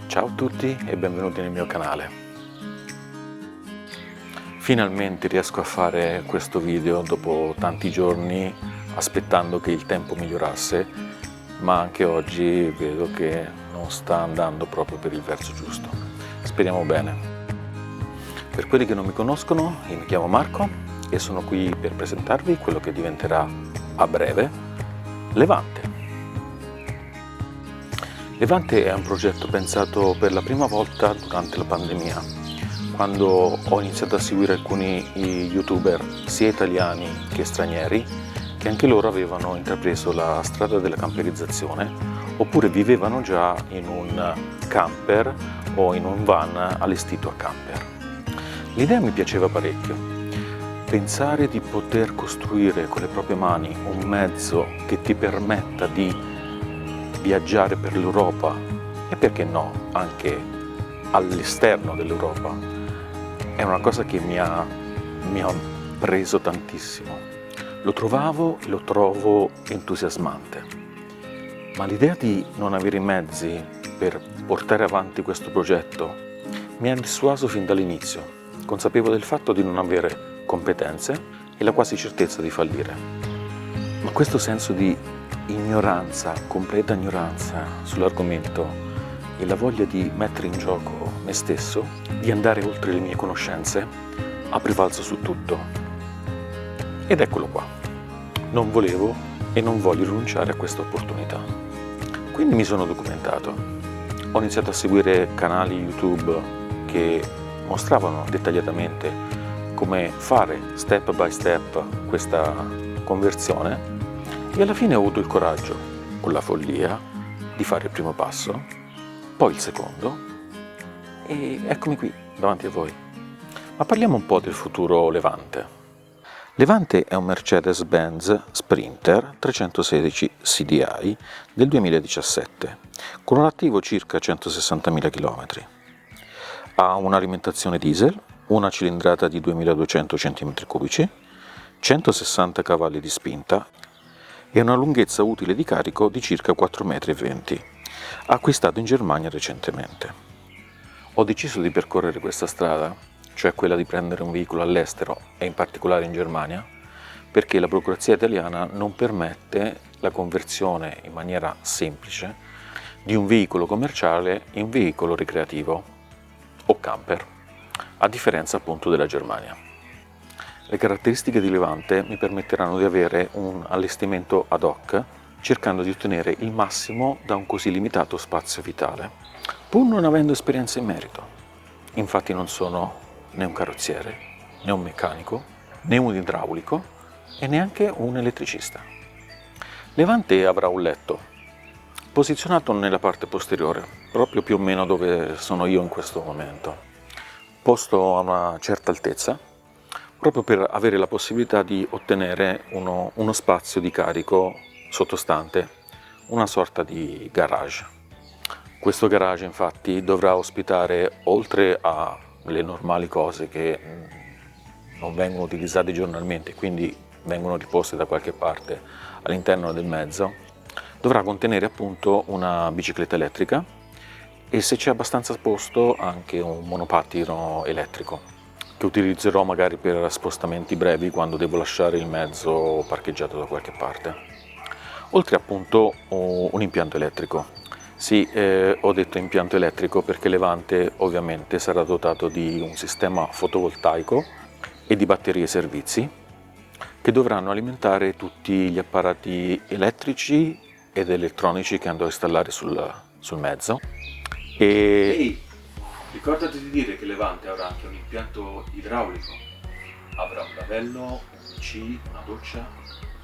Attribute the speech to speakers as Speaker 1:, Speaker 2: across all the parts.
Speaker 1: Ciao a tutti e benvenuti nel mio canale. Finalmente riesco a fare questo video dopo tanti giorni aspettando che il tempo migliorasse, ma anche oggi vedo che non sta andando proprio per il verso giusto. Speriamo bene. Per quelli che non mi conoscono, io mi chiamo Marco e sono qui per presentarvi quello che diventerà a breve Levante. Levante è un progetto pensato per la prima volta durante la pandemia, quando ho iniziato a seguire alcuni youtuber, sia italiani che stranieri, che anche loro avevano intrapreso la strada della camperizzazione, oppure vivevano già in un camper o in un van allestito a camper. L'idea mi piaceva parecchio. Pensare di poter costruire con le proprie mani un mezzo che ti permetta di viaggiare per l'Europa e perché no anche all'esterno dell'Europa è una cosa che mi ha preso tantissimo. Lo trovavo e lo trovo entusiasmante, ma l'idea di non avere i mezzi per portare avanti questo progetto mi ha dissuaso fin dall'inizio, consapevole del fatto di non avere competenze e la quasi certezza di fallire. Ma questo senso di ignoranza, completa ignoranza sull'argomento e la voglia di mettere in gioco me stesso, di andare oltre le mie conoscenze, ha prevalso su tutto. Ed eccolo qua. Non volevo e non voglio rinunciare a questa opportunità. Quindi mi sono documentato. Ho iniziato a seguire canali YouTube che mostravano dettagliatamente come fare step by step questa conversione. E alla fine ho avuto il coraggio, con la follia, di fare il primo passo, poi il secondo, e eccomi qui, davanti a voi. Ma parliamo un po' del futuro Levante. Levante è un Mercedes-Benz Sprinter 316 CDI del 2017, con un attivo circa 160.000 km. Ha un'alimentazione diesel, una cilindrata di 2200 cm3, 160 cavalli di spinta e una lunghezza utile di carico di circa 4,20 m, acquistato in Germania recentemente. Ho deciso di percorrere questa strada, cioè quella di prendere un veicolo all'estero e in particolare in Germania, perché la burocrazia italiana non permette la conversione in maniera semplice di un veicolo commerciale in veicolo ricreativo o camper, a differenza appunto della Germania. Le caratteristiche di Levante mi permetteranno di avere un allestimento ad hoc, cercando di ottenere il massimo da un così limitato spazio vitale, pur non avendo esperienza in merito. Infatti non sono né un carrozziere, né un meccanico, né un idraulico e neanche un elettricista. Levante avrà un letto, posizionato nella parte posteriore, proprio più o meno dove sono io in questo momento, posto a una certa altezza, proprio per avere la possibilità di ottenere uno spazio di carico sottostante, una sorta di garage. Questo garage infatti dovrà ospitare, oltre alle normali cose che non vengono utilizzate giornalmente, quindi vengono riposte da qualche parte all'interno del mezzo, dovrà contenere appunto una bicicletta elettrica e, se c'è abbastanza posto, anche un monopattino elettrico, che utilizzerò magari per spostamenti brevi quando devo lasciare il mezzo parcheggiato da qualche parte. Oltre appunto un impianto elettrico. Sì, ho detto impianto elettrico perché Levante ovviamente sarà dotato di un sistema fotovoltaico e di batterie servizi che dovranno alimentare tutti gli apparati elettrici ed elettronici che andrò a installare sul mezzo. Ehi, ricordati di dire che Levante avrà anche un impianto idraulico, avrà un lavello, un WC, una doccia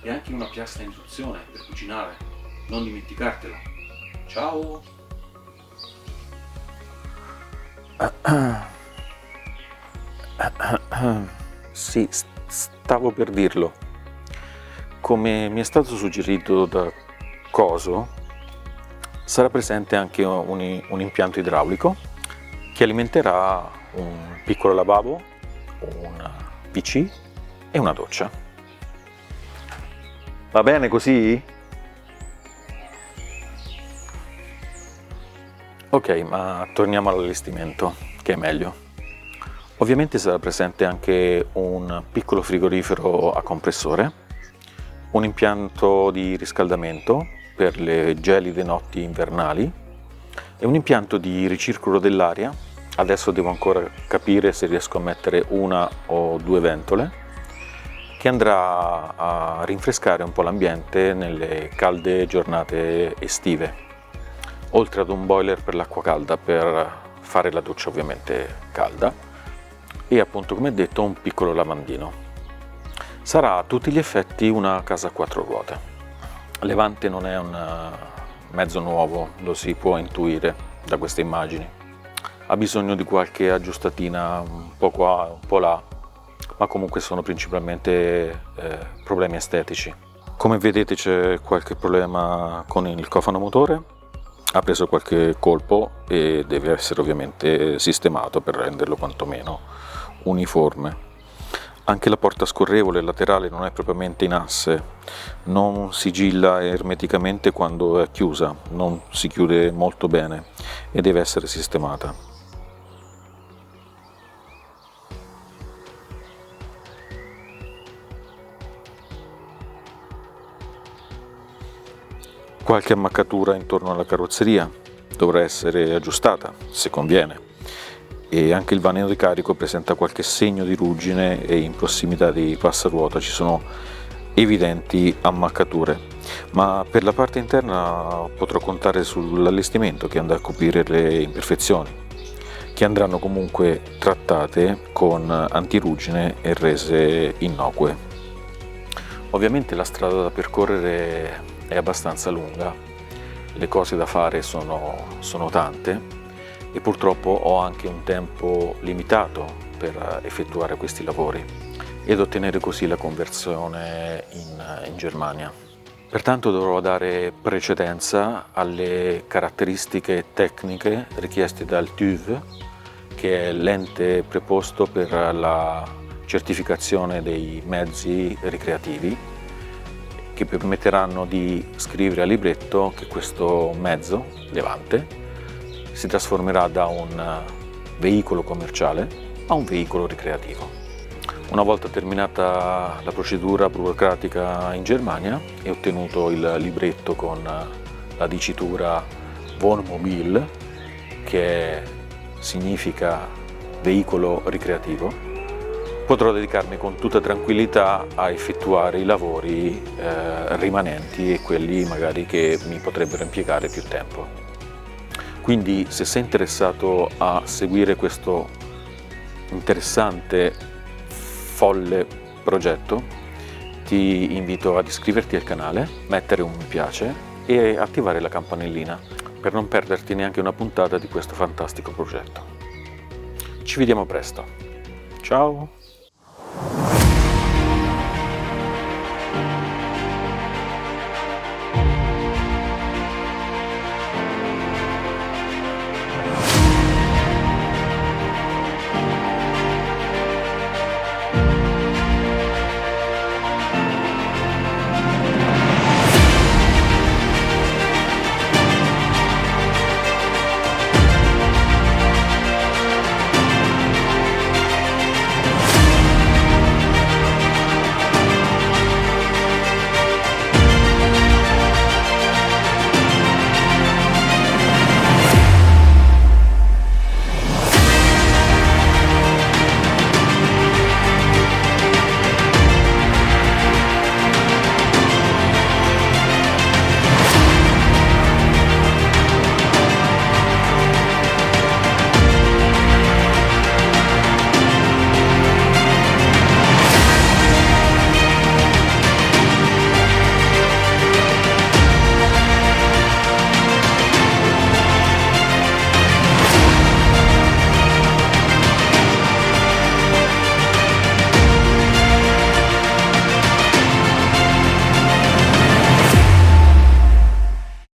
Speaker 1: e anche una piastra a induzione per cucinare, non dimenticartelo. Ciao! Sì, stavo per dirlo. Come mi è stato suggerito da Coso, sarà presente anche un impianto idraulico che alimenterà un piccolo lavabo, un PC e una doccia. Va bene così? Ok, ma torniamo all'allestimento, che è meglio. Ovviamente sarà presente anche un piccolo frigorifero a compressore, un impianto di riscaldamento per le gelide notti invernali e un impianto di ricircolo dell'aria. Adesso devo ancora capire se riesco a mettere una o due ventole, che andrà a rinfrescare un po' l'ambiente nelle calde giornate estive, oltre ad un boiler per l'acqua calda per fare la doccia ovviamente calda e appunto, come detto, un piccolo lavandino. Sarà a tutti gli effetti una casa a quattro ruote. Levante non è un mezzo nuovo, lo si può intuire da queste immagini. Ha bisogno di qualche aggiustatina un po' qua, un po' là, ma comunque sono principalmente problemi estetici. Come vedete c'è qualche problema con il cofano motore, ha preso qualche colpo e deve essere ovviamente sistemato per renderlo quantomeno uniforme. Anche la porta scorrevole laterale non è propriamente in asse, non sigilla ermeticamente quando è chiusa, non si chiude molto bene e deve essere sistemata. Qualche ammaccatura intorno alla carrozzeria dovrà essere aggiustata, se conviene. E anche il vano di carico presenta qualche segno di ruggine e in prossimità di passaruota ci sono evidenti ammaccature, ma per la parte interna potrò contare sull'allestimento che andrà a coprire le imperfezioni, che andranno comunque trattate con antiruggine e rese innocue. Ovviamente la strada da percorrere è abbastanza lunga, le cose da fare sono tante e purtroppo ho anche un tempo limitato per effettuare questi lavori ed ottenere così la conversione in Germania. Pertanto dovrò dare precedenza alle caratteristiche tecniche richieste dal TÜV, che è l'ente preposto per la certificazione dei mezzi ricreativi, che permetteranno di scrivere a libretto che questo mezzo, Levante, si trasformerà da un veicolo commerciale a un veicolo ricreativo. Una volta terminata la procedura burocratica in Germania e ottenuto il libretto con la dicitura Wohnmobil, che significa veicolo ricreativo, potrò dedicarmi con tutta tranquillità a effettuare i lavori rimanenti e quelli magari che mi potrebbero impiegare più tempo. Quindi se sei interessato a seguire questo interessante, folle progetto, ti invito ad iscriverti al canale, mettere un mi piace e attivare la campanellina per non perderti neanche una puntata di questo fantastico progetto. Ci vediamo presto. Ciao!